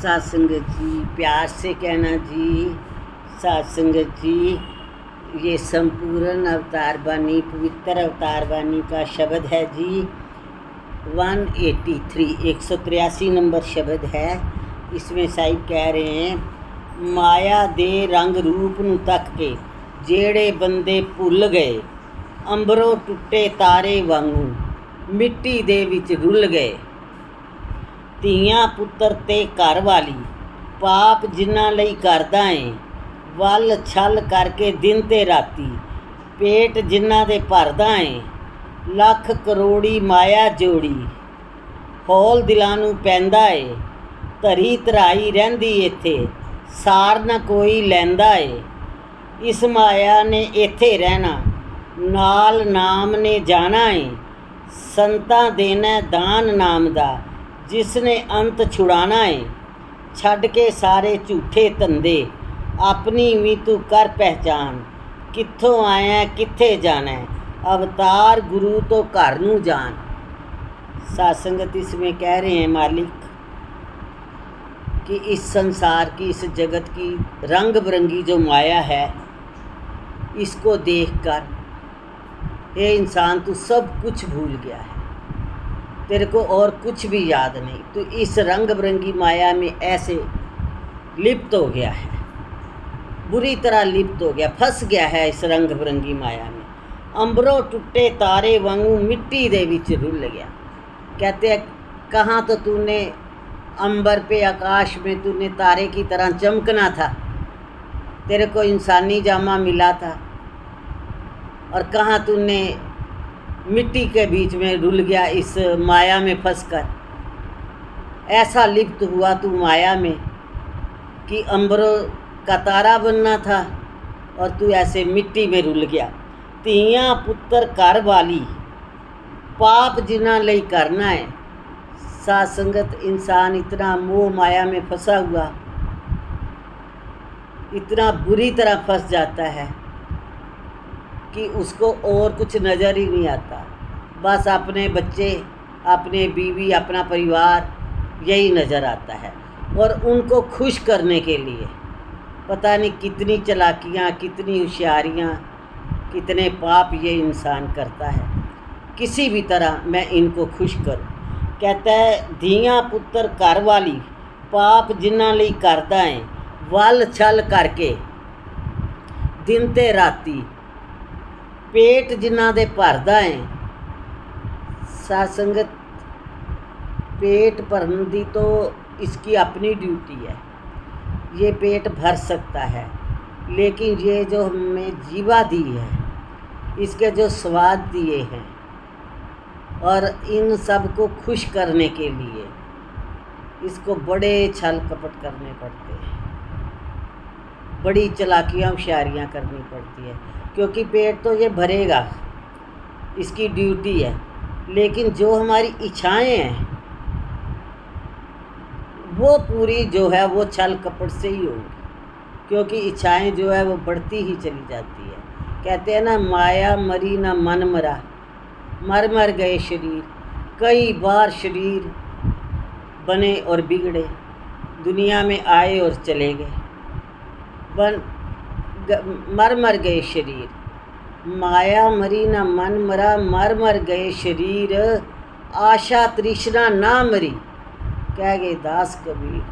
सात संगत जी, प्यार से कहना जी। सात संगत जी, ये संपूर्ण अवतार वाणी, पवित्र अवतार वाणी का शब्द है जी। 183 नंबर शब्द है। इसमें साहिब कह रहे हैं, माया दे रंग रूप नूं तक के जेड़े बंदे भुल गए, अंबरों टुटे तारे वांगू मिट्टी दे विच रुल गए। ਧੀਆਂ ਪੁੱਤਰ ਤੇ ਘਰ ਵਾਲੀ ਪਾਪ ਜਿਨ੍ਹਾਂ ਲਈ ਕਰਦਾ ਏ, ਵੱਲ ਛਲ ਕਰਕੇ ਦਿਨ ਤੇ ਰਾਤੀ ਪੇਟ ਜਿਨ੍ਹਾਂ ਦੇ ਭਰਦਾ ਏ। ਲੱਖ ਕਰੋੜੀ ਮਾਇਆ ਜੋੜੀ ਹੌਲ ਦਿਲਾਂ ਨੂੰ ਪੈਂਦਾ ਏ, ਧਰੀ ਧਰਾਈ ਰਹਿੰਦੀ ਇੱਥੇ ਸਾਰ ਨਾ ਕੋਈ ਲੈਂਦਾ ਏ। ਇਸ ਮਾਇਆ ਨੇ ਇੱਥੇ ਰਹਿਣਾ, ਨਾਲ ਨਾਮ ਨੇ ਜਾਣਾ ਏ। ਸੰਤਾਂ ਦੇਣਾ ਦਾਨ ਨਾਮ ਦਾ, जिसने अंत छुड़ाना है। छड़ के सारे झूठे धंधे, अपनी भी तू कर पहचान। कित्थों आया कित्थे जाना है, अवतार गुरु तो घर नूं जान। सत्संगत इसमें कह रहे हैं मालिक कि इस संसार की, इस जगत की रंग बिरंगी जो माया है, इसको देखकर ये इंसान तू सब कुछ भूल गया है, तेरे को और कुछ भी याद नहीं। तो इस रंग बिरंगी माया में ऐसे लिप्त हो गया है, बुरी तरह लिप्त हो गया, फंस गया है इस रंग बिरंगी माया में। अंबरों टुटे तारे वांगू मिट्टी दे विच रुल गया। कहते हैं, कहाँ तो तूने अंबर पे, आकाश में तूने तारे की तरह चमकना था, तेरे को इंसानी जामा मिला था, और कहाँ तूने मिट्टी के बीच में रुल गया, इस माया में फंसकर। ऐसा लिप्त हुआ तू माया में कि अंबरों का तारा बनना था और तू ऐसे मिट्टी में रुल गया। ਧੀਆਂ पुत्र घर वाली पाप जिन्हां लई करना है। सात संगत, इंसान इतना मोह माया में फंसा हुआ, इतना बुरी तरह फंस जाता है कि उसको और कुछ नज़र ही नहीं आता। बस अपने बच्चे, अपने बीवी, अपना परिवार, यही नज़र आता है। और उनको खुश करने के लिए पता नहीं कितनी चालाकियाँ, कितनी होशियारियाँ, कितने पाप ये इंसान करता है। किसी भी तरह मैं इनको खुश करूं। कहता है, धीयां पुत्र घर वाली पाप जिन्हां लई करदा है, वल छल करके दिन ते राती पेट जिन्हां दे भरदा है। सत्संगत, पेट भरन दी तो इसकी अपनी ड्यूटी है, ये पेट भर सकता है, लेकिन ये जो हमें जीवा दी है, इसके जो स्वाद दिए हैं, और इन सब को खुश करने के लिए इसको बड़े छल कपट करने पड़ते हैं, बड़ी चालाकियाँ होशियारियाँ करनी पड़ती है। क्योंकि पेट तो ये भरेगा, इसकी ड्यूटी है, लेकिन जो हमारी इच्छाएं हैं वो पूरी जो है वो छल कपट से ही होगी, क्योंकि इच्छाएं जो है वो बढ़ती ही चली जाती है। कहते हैं ना, माया मरी ना मन मरा, मर मर गए शरीर। कई बार शरीर बने और बिगड़े, दुनिया में आए और चले गए, मर मर गए शरीर। माया मरी ना मन मरा, मर मर गए शरीर। आशा तृष्णा ना मरी, कह गए दास कबीर।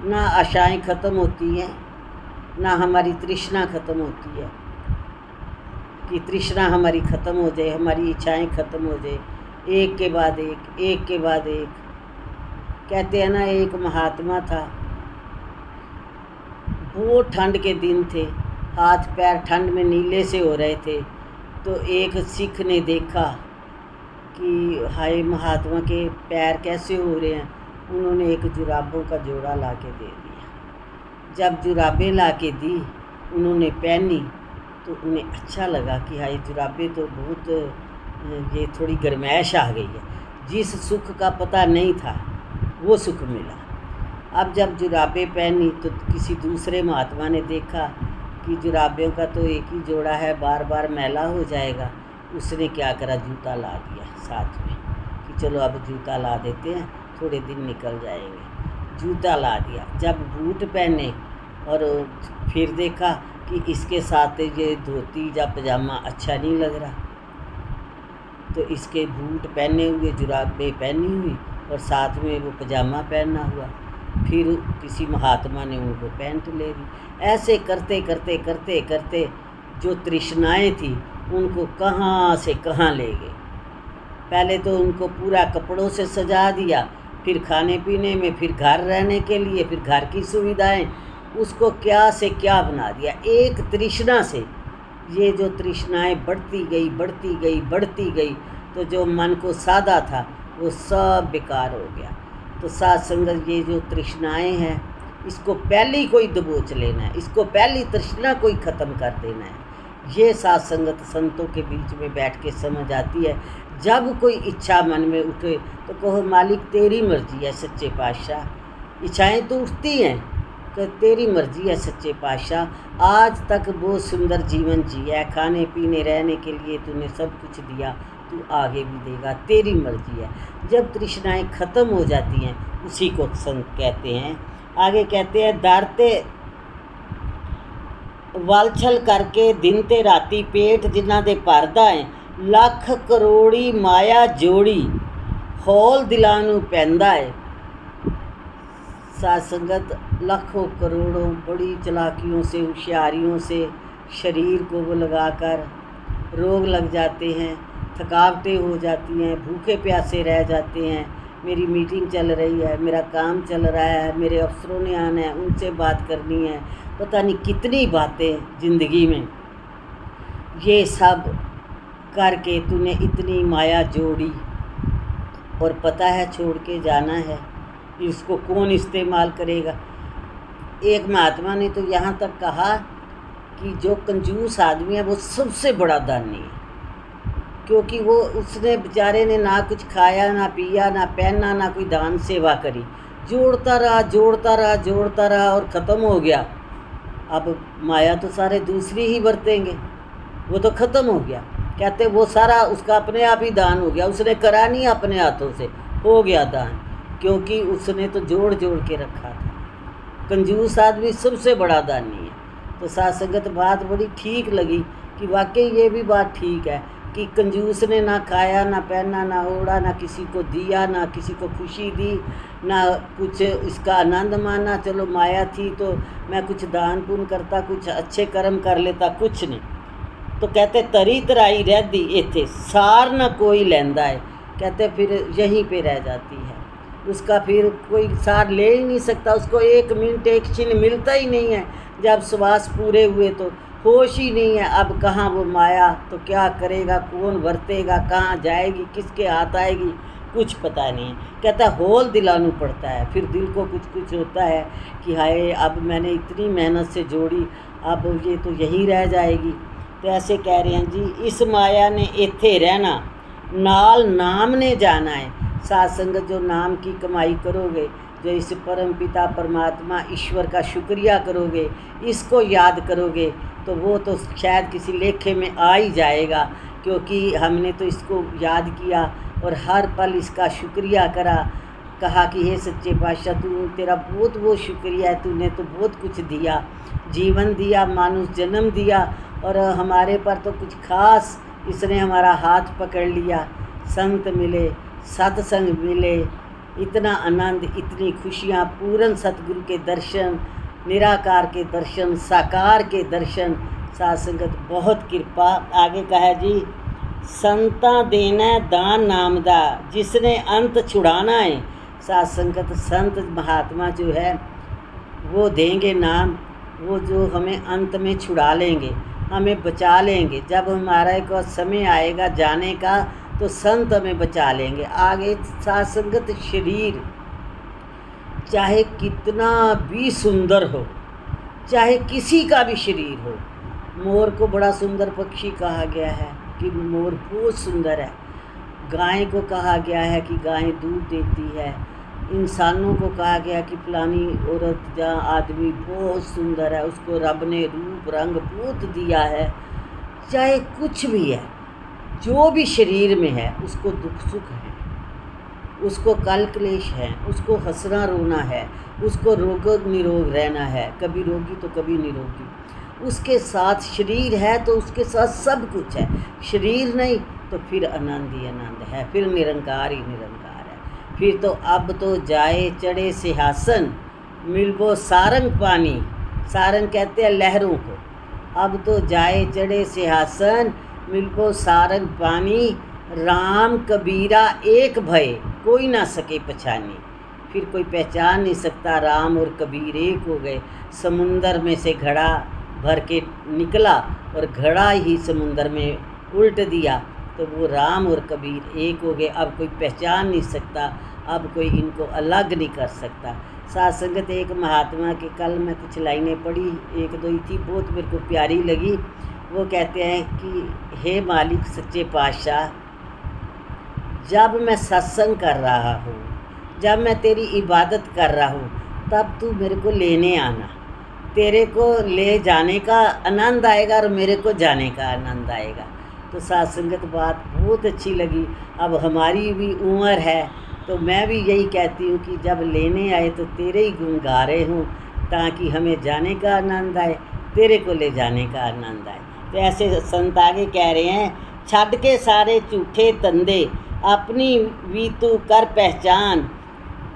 ना आशाएं ख़त्म होती हैं, ना हमारी तृष्णा ख़त्म होती है कि तृष्णा हमारी ख़त्म हो जाए, हमारी इच्छाएं ख़त्म हो जाए, एक के बाद एक, एक के बाद एक। कहते हैं ना, एक महात्मा था, बहुत ठंड के दिन थे, हाथ पैर ठंड में नीले से हो रहे थे। तो एक सिख ने देखा कि हाय, महात्मा के पैर कैसे हो रहे हैं। उन्होंने एक जुराबों का जोड़ा ला के दे दिया। जब जुराबें ला के दी, उन्होंने पहनी तो उन्हें अच्छा लगा कि हाय, जुराबें तो बहुत, ये थोड़ी गर्मैश आ गई है। जिस सुख का पता नहीं था वो सुख मिला। अब जब जुराबें पहनी तो किसी दूसरे महात्मा ने देखा कि जुराबों का तो एक ही जोड़ा है, बार बार मैला हो जाएगा। उसने क्या करा, जूता ला दिया साथ में कि चलो अब जूता ला देते हैं, थोड़े दिन निकल जाएंगे। जूता ला दिया। जब बूट पहने और फिर देखा कि इसके साथ ये धोती या पजामा अच्छा नहीं लग रहा, तो इसके बूट पहने हुए, जुराबें पहनी हुई और साथ में वो पजामा पहना हुआ। फिर किसी महात्मा ने उनको पैंट ले दी। ऐसे करते करते करते करते जो तृष्णाएँ थी उनको कहाँ से कहाँ ले गए। पहले तो उनको पूरा कपड़ों से सजा दिया, फिर खाने पीने में, फिर घर रहने के लिए, फिर घर की सुविधाएं, उसको क्या से क्या बना दिया। एक तृष्णा से ये जो तृष्णाएं बढ़ती गई बढ़ती गई बढ़ती गई, तो जो मन को साधा था वो सब बेकार हो गया। तो साथ संगत, ये जो तृष्णाएं हैं इसको पहले कोई दबोच लेना है, इसको पहली तृष्णा कोई ख़त्म कर देना है। ये साथ संगत संतों के बीच में बैठ के समझ आती है। जब कोई इच्छा मन में उठे तो कहो मालिक तेरी मर्जी है सच्चे पातशाह। इच्छाएं तो उठती हैं कि तेरी मर्जी है सच्चे पातशाह। आज तक वो सुंदर जीवन जिया है, खाने पीने रहने के लिए तूने सब कुछ दिया, तू आगे भी देगा, तेरी मर्जी है। जब तृष्णाएं ख़त्म हो जाती हैं उसी को संत कहते हैं। आगे कहते हैं, दारते वालछल करके दिन ते राती पेट जिन्हां दे भरदा है, लख करोड़ी माया जोड़ी हौल दिलां नूं पैंदा है। साथ संगत, लाखों करोड़ों बड़ी चालाकियों से, होशियारियों से शरीर को वो लगाकर रोग लग जाते हैं, थकावटें हो जाती हैं, भूखे प्यासे रह जाते हैं। मेरी मीटिंग चल रही है, मेरा काम चल रहा है, मेरे अफसरों ने आना है, उनसे बात करनी है, पता नहीं कितनी बातें ज़िंदगी में। ये सब करके तूने इतनी माया जोड़ी और पता है छोड़ के जाना है, इसको कौन इस्तेमाल करेगा। एक महात्मा ने तो यहाँ तक कहा कि जो कंजूस आदमी है वो सबसे बड़ा दानी है, क्योंकि वो उसने बेचारे ने ना कुछ खाया, ना पिया, ना पहना, ना कोई दान सेवा करी, जोड़ता रहा जोड़ता रहा जोड़ता रहा और ख़त्म हो गया। अब माया तो सारे दूसरी ही बरतेंगे, वो तो ख़त्म हो गया। कहते वो सारा उसका अपने आप ही दान हो गया, उसने करा नहीं, अपने हाथों से हो गया दान, क्योंकि उसने तो जोड़ जोड़ के रखा था। कंजूस आदमी सबसे बड़ा दानी है। तो साथ संगत, बात बड़ी ठीक लगी कि वाकई ये भी बात ठीक है कि कंजूस ने ना खाया, ना पहना, ना ओढ़ा, ना किसी को दिया, ना किसी को खुशी दी, ना कुछ इसका आनंद माना। चलो माया थी तो मैं कुछ दान पुण्य करता, कुछ अच्छे कर्म कर लेता, कुछ नहीं। तो कहते तरी तराई रहती इत्थे सार न कोई लैंदा है। कहते फिर यहीं पे रह जाती है, उसका फिर कोई सार ले ही नहीं सकता, उसको एक मिनट एक क्षण मिलता ही नहीं है। जब श्वास पूरे हुए तो होश ही नहीं है। अब कहाँ वो माया, तो क्या करेगा, कौन वरतेगा, कहाँ जाएगी, किसके हाथ आएगी, कुछ पता नहीं। कहता होल दिलानू पड़ता है। फिर दिल को कुछ कुछ होता है कि हाय अब मैंने इतनी मेहनत से जोड़ी, अब ये तो यहीं रह जाएगी। तो ऐसे कह रहे हैं जी, इस माया ने इत्थे रहना, नाल नाम ने जाना है। साथ संगत, जो नाम की कमाई करोगे, जो इस परम पिता परमात्मा ईश्वर का शुक्रिया करोगे, इसको याद करोगे, तो वो तो शायद किसी लेखे में आ ही जाएगा, क्योंकि हमने तो इसको याद किया और हर पल इसका शुक्रिया करा। कहा कि हे सच्चे पातशाह, तू तेरा बहुत बहुत शुक्रिया है, तूने तो बहुत कुछ दिया, जीवन दिया, मानुष जन्म दिया, और हमारे पर तो कुछ खास इसने हमारा हाथ पकड़ लिया। संत मिले, सत्संग मिले, इतना आनंद, इतनी खुशियाँ, पूर्ण सतगुरु के दर्शन, निराकार के दर्शन, साकार के दर्शन। साथ संगत बहुत कृपा। आगे कहा जी, संतां देना दान नाम दा, जिसने अंत छुड़ाना है। साथ संगत, संत महात्मा जो है वो देंगे नाम, वो जो हमें अंत में छुड़ा लेंगे, हमें बचा लेंगे। जब हमारा एक समय आएगा जाने का तो संत हमें बचा लेंगे। आगे साथ संगत, शरीर चाहे कितना भी सुंदर हो, चाहे किसी का भी शरीर हो। मोर को बड़ा सुंदर पक्षी कहा गया है कि मोर बहुत सुंदर है। गाय को कहा गया है कि गाय दूध देती है। इंसानों को कहा गया कि फलानी औरत या आदमी बहुत सुंदर है, उसको रब ने रूप रंग बहुत दिया है। चाहे कुछ भी है, जो भी शरीर में है, उसको दुख सुख है, उसको कल क्लेश है, उसको हंसना रोना है, उसको रोग निरोग रहना है, कभी रोगी तो कभी निरोगी। उसके साथ शरीर है तो उसके साथ सब कुछ है, शरीर नहीं तो फिर आनंद ही आनंद है, फिर निरंकार ही निरंकार है। फिर तो अब तो जाए चढ़े सिंहासन, मिलबो सारंग पानी। सारंग कहते हैं लहरों को। अब तो जाए चढ़े सिंहासन, मिलबो सारंग पानी। राम कबीरा एक भय, कोई ना सके पहचानी। फिर कोई पहचान नहीं सकता, राम और कबीर एक हो गए। समुंदर में से घड़ा भर के निकला और घड़ा ही समुंदर में उल्ट दिया, तो वो राम और कबीर एक हो गए। अब कोई पहचान नहीं सकता, अब कोई इनको अलग नहीं कर सकता। साथ संगत, एक महात्मा के कल मैं कुछ लाइनें पढ़ी, एक दो ही थी, बहुत मेरे को प्यारी लगी। वो कहते हैं कि हे मालिक सच्चे पातशाह, जब मैं सत्संग कर रहा हूँ, जब मैं तेरी इबादत कर रहा हूँ, तब तू मेरे को लेने आना। तेरे को ले जाने का आनंद आएगा और मेरे को जाने का आनंद आएगा। तो साथ संगत, बात बहुत अच्छी लगी। अब हमारी भी उम्र है, तो मैं भी यही कहती हूँ कि जब लेने आए तो तेरे ही गुण गा रहे हूँ, ताकि हमें जाने का आनंद आए, तेरे को ले जाने का आनंद आए। तो ऐसे संत आगे कह रहे हैं, छड़ के सारे झूठे धंधे, अपनी भी तू कर पहचान।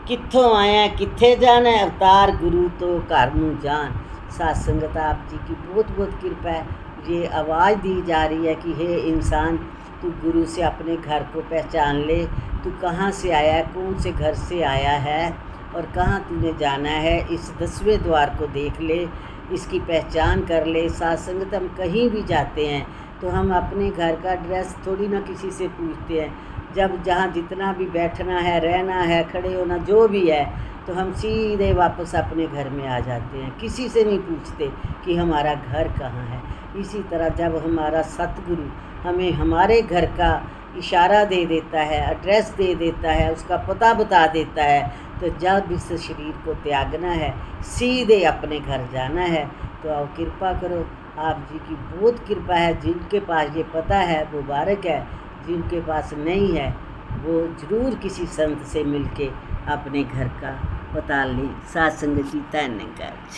कित्थों आया कित्थे जाना, अवतार गुरु तो घर नूं जान। साथ संगत, आप जी की बहुत बहुत कृपा है। ये आवाज़ दी जा रही है कि हे इंसान, तू गुरु से अपने घर को पहचान ले। तू कहाँ से आया है, कौन से घर से आया है और कहाँ तूने जाना है, इस 10वें द्वार को देख ले, इसकी पहचान कर ले। साथ संगत, हम कहीं भी जाते हैं तो हम अपने घर का एड्रेस थोड़ी ना किसी से पूछते हैं। जब जहाँ जितना भी बैठना है, रहना है, खड़े होना, जो भी है, तो हम सीधे वापस अपने घर में आ जाते हैं, किसी से नहीं पूछते कि हमारा घर कहाँ है। इसी तरह जब हमारा सतगुरु हमें हमारे घर का इशारा दे देता है, एड्रेस दे देता है, उसका पता बता देता है, तो जब इस शरीर को त्यागना है, सीधे अपने घर जाना है। तो आओ, कृपा करो, आप जी की बहुत कृपा है। जिनके पास ये पता है वो मुबारक है, जिनके पास नहीं है वो ज़रूर किसी संत से मिलके अपने घर का पता लें। साथ संगत जी, धन्यवाद।